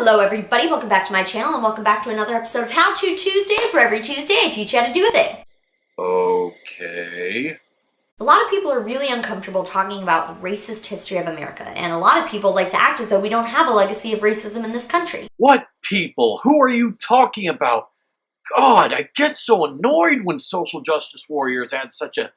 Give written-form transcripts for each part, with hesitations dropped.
Hello everybody, welcome back to my channel and welcome back to another episode of How To Tuesdays, where every Tuesday I teach you how to do a thing. Okay. A lot of people are really uncomfortable talking about the racist history of America, and a lot of people like to act as though we don't have a legacy of racism in this country. What people? Who are you talking about? God, I get so annoyed when social justice warriors add such a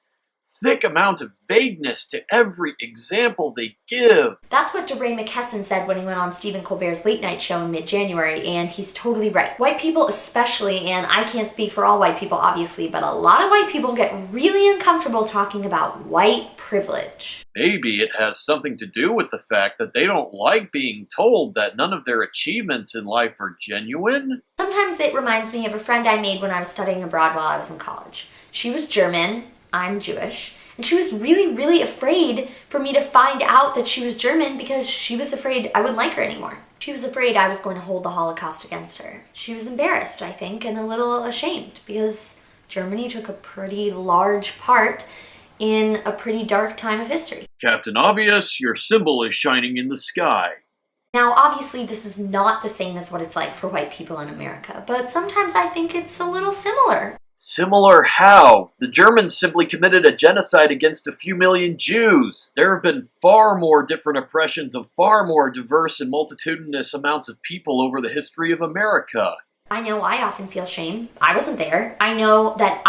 thick amount of vagueness to every example they give. That's what DeRay McKesson said when he went on Stephen Colbert's late night show in mid-January, and he's totally right. White people especially, and I can't speak for all white people obviously, but a lot of white people get really uncomfortable talking about white privilege. Maybe it has something to do with the fact that they don't like being told that none of their achievements in life are genuine. Sometimes it reminds me of a friend I made when I was studying abroad while I was in college. She was German, I'm Jewish, and she was really afraid for me to find out that she was German because she was afraid I wouldn't like her anymore. She was afraid I was going to hold the Holocaust against her. She was embarrassed, I think, and a little ashamed because Germany took a pretty large part in a pretty dark time of history. Captain Obvious, your symbol is shining in the sky. Now, obviously, this is not the same as what it's like for white people in America, but sometimes I think it's a little similar. Similar how? The Germans simply committed a genocide against a few million Jews. There have been far more different oppressions of far more diverse and multitudinous amounts of people over the history of America. I know I often feel shame. I wasn't there. I know that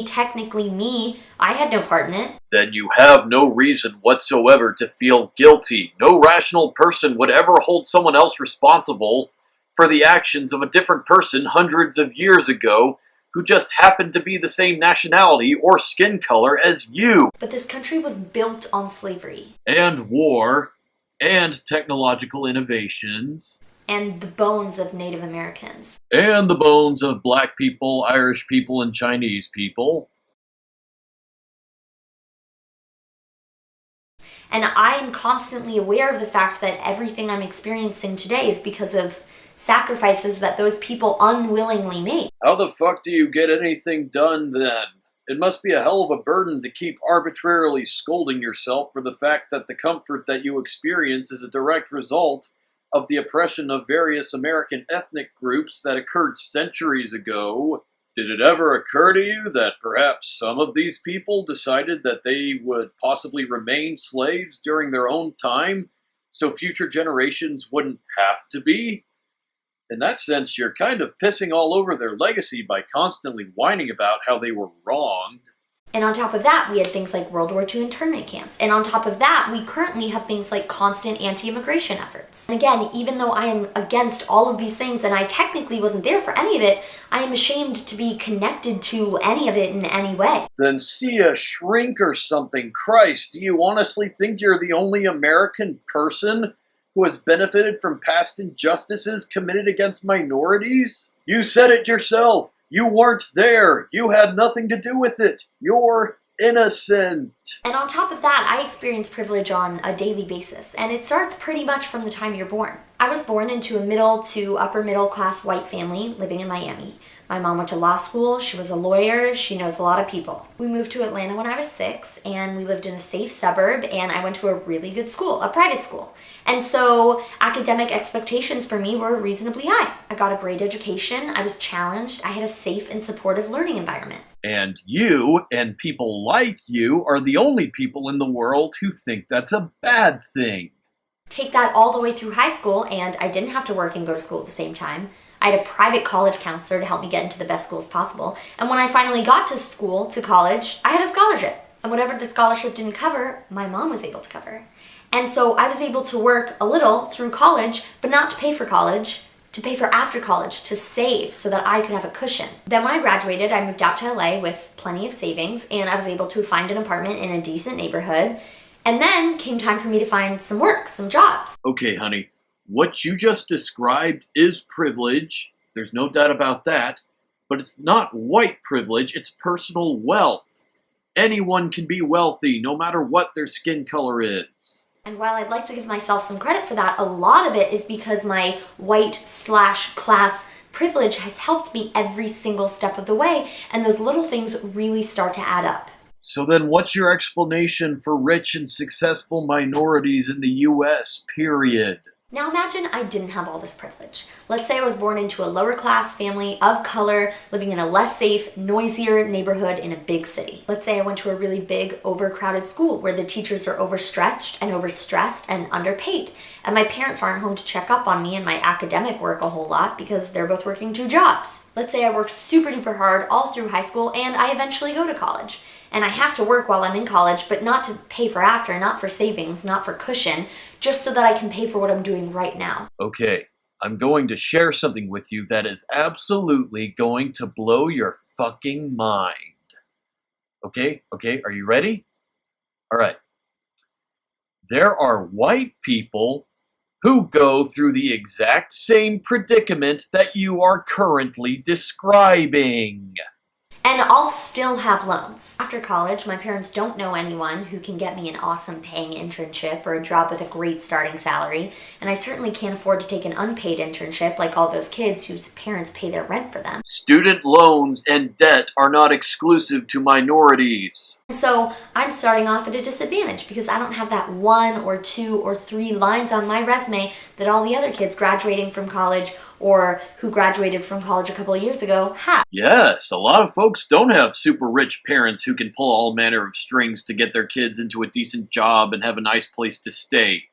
technically me, I had no part in it. Then you have no reason whatsoever to feel guilty. No rational person would ever hold someone else responsible for the actions of a different person hundreds of years ago who just happened to be the same nationality or skin color as you. But this country was built on slavery. And war. And technological innovations. And the bones of Native Americans. And the bones of black people, Irish people, and Chinese people. And I am constantly aware of the fact that everything I'm experiencing today is because of sacrifices that those people unwillingly made. How the fuck do you get anything done then? It must be a hell of a burden to keep arbitrarily scolding yourself for the fact that the comfort that you experience is a direct result of the oppression of various American ethnic groups that occurred centuries ago. Did it ever occur to you that perhaps some of these people decided that they would possibly remain slaves during their own time, so future generations wouldn't have to be? In that sense, you're kind of pissing all over their legacy by constantly whining about how they were wronged. And on top of that, we had things like World War II internment camps. And on top of that, we currently have things like constant anti-immigration efforts. And again, even though I am against all of these things and I technically wasn't there for any of it, I am ashamed to be connected to any of it in any way. Then see a shrink or something. Christ, do you honestly think you're the only American person who has benefited from past injustices committed against minorities? You said it yourself. You weren't there. You had nothing to do with it. You're innocent. And on top of that, I experience privilege on a daily basis, and it starts pretty much from the time you're born. I was born into a middle to upper middle class white family living in Miami. My mom went to law school, she was a lawyer, she knows a lot of people. We moved to Atlanta when I was 6, and we lived in a safe suburb, and I went to a really good school, a private school. And so academic expectations for me were reasonably high. I got a great education, I was challenged, I had a safe and supportive learning environment. And you, and people like you, are the only people in the world who think that's a bad thing. Take that all the way through high school, and I didn't have to work and go to school at the same time. I had a private college counselor to help me get into the best schools possible. And when I finally got to school, to college, I had a scholarship. And whatever the scholarship didn't cover, my mom was able to cover. And so I was able to work a little through college, but not to pay for college, to pay for after college, to save so that I could have a cushion. Then when I graduated, I moved out to LA with plenty of savings, and I was able to find an apartment in a decent neighborhood. And then came time for me to find some work, some jobs. Okay, honey. What you just described is privilege. There's no doubt about that. But it's not white privilege, it's personal wealth. Anyone can be wealthy, no matter what their skin color is. And while I'd like to give myself some credit for that, a lot of it is because my white/class privilege has helped me every single step of the way, and those little things really start to add up. So then what's your explanation for rich and successful minorities in the US, period? Now imagine I didn't have all this privilege. Let's say I was born into a lower class family of color, living in a less safe, noisier neighborhood in a big city. Let's say I went to a really big, overcrowded school where the teachers are overstretched and overstressed and underpaid. And my parents aren't home to check up on me and my academic work a whole lot because they're both working 2 jobs. Let's say I work super duper hard all through high school and I eventually go to college. And I have to work while I'm in college, but not to pay for after, not for savings, not for cushion, just so that I can pay for what I'm doing right now. Okay, I'm going to share something with you that is absolutely going to blow your fucking mind. Okay, are you ready? All right. There are white people who go through the exact same predicament that you are currently describing. And I'll still have loans. After college, my parents don't know anyone who can get me an awesome paying internship or a job with a great starting salary, and I certainly can't afford to take an unpaid internship like all those kids whose parents pay their rent for them. Student loans and debt are not exclusive to minorities. And so I'm starting off at a disadvantage because I don't have that 1 or 2 or 3 lines on my resume that all the other kids graduating from college or who graduated from college a couple of years ago have. Yes, a lot of folks don't have super rich parents who can pull all manner of strings to get their kids into a decent job and have a nice place to stay.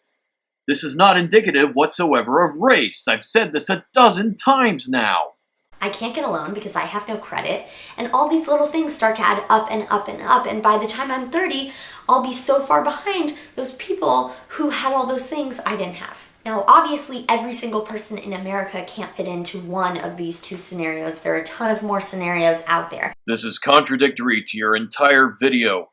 This is not indicative whatsoever of race. I've said this a dozen times now. I can't get a loan because I have no credit, and all these little things start to add up and up and up, and by the time I'm 30, I'll be so far behind those people who had all those things I didn't have. Now, obviously, every single person in America can't fit into one of these 2 scenarios. There are a ton of more scenarios out there. This is contradictory to your entire video.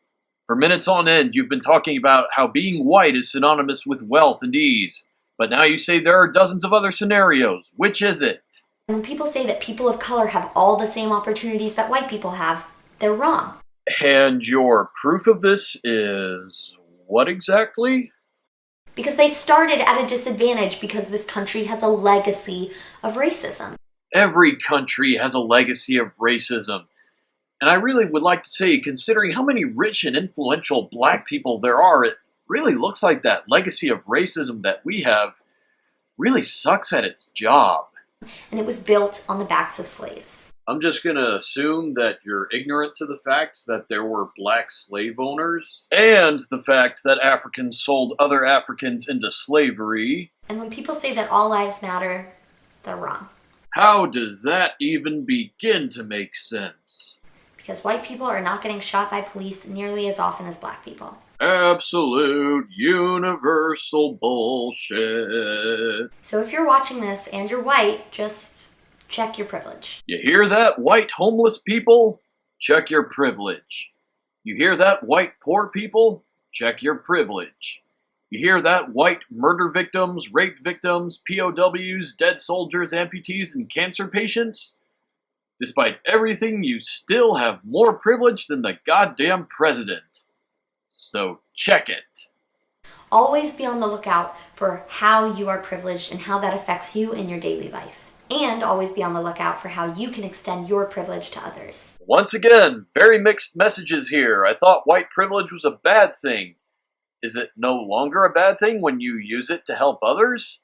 For minutes on end, you've been talking about how being white is synonymous with wealth and ease. But now you say there are dozens of other scenarios. Which is it? When people say that people of color have all the same opportunities that white people have, they're wrong. And your proof of this is what exactly? Because they started at a disadvantage because this country has a legacy of racism. Every country has a legacy of racism. And I really would like to say, considering how many rich and influential black people there are, it really looks like that legacy of racism that we have really sucks at its job. And it was built on the backs of slaves. I'm just going to assume that you're ignorant to the fact that there were black slave owners and the fact that Africans sold other Africans into slavery. And when people say that all lives matter, they're wrong. How does that even begin to make sense? Because white people are not getting shot by police nearly as often as black people. Absolute universal bullshit. So if you're watching this and you're white, just check your privilege. You hear that, white homeless people? Check your privilege. You hear that, white poor people? Check your privilege. You hear that, white murder victims, rape victims, POWs, dead soldiers, amputees, and cancer patients? Despite everything, you still have more privilege than the goddamn president. So check it. Always be on the lookout for how you are privileged and how that affects you in your daily life. And always be on the lookout for how you can extend your privilege to others. Once again, very mixed messages here. I thought white privilege was a bad thing. Is it no longer a bad thing when you use it to help others?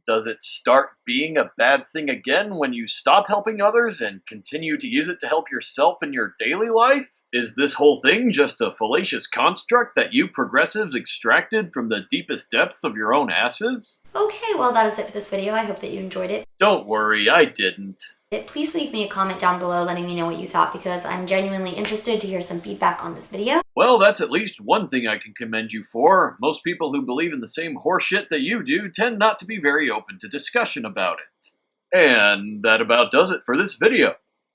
Does it start being a bad thing again when you stop helping others and continue to use it to help yourself in your daily life? Is this whole thing just a fallacious construct that you progressives extracted from the deepest depths of your own asses? Okay, well that is it for this video. I hope that you enjoyed it. Don't worry, I didn't. Please leave me a comment down below letting me know what you thought because I'm genuinely interested to hear some feedback on this video. Well, that's at least one thing I can commend you for. Most people who believe in the same horseshit that you do tend not to be very open to discussion about it. And that about does it for this video.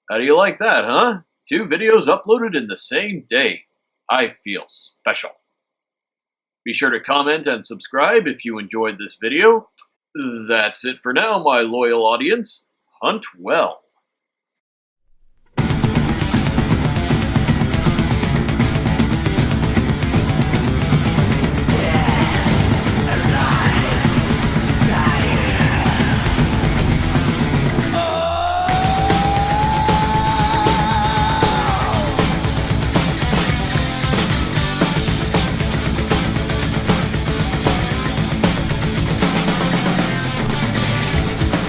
How do you like that, huh? 2 videos uploaded in the same day. I feel special. Be sure to comment and subscribe if you enjoyed this video. That's it for now, my loyal audience. Hunt well.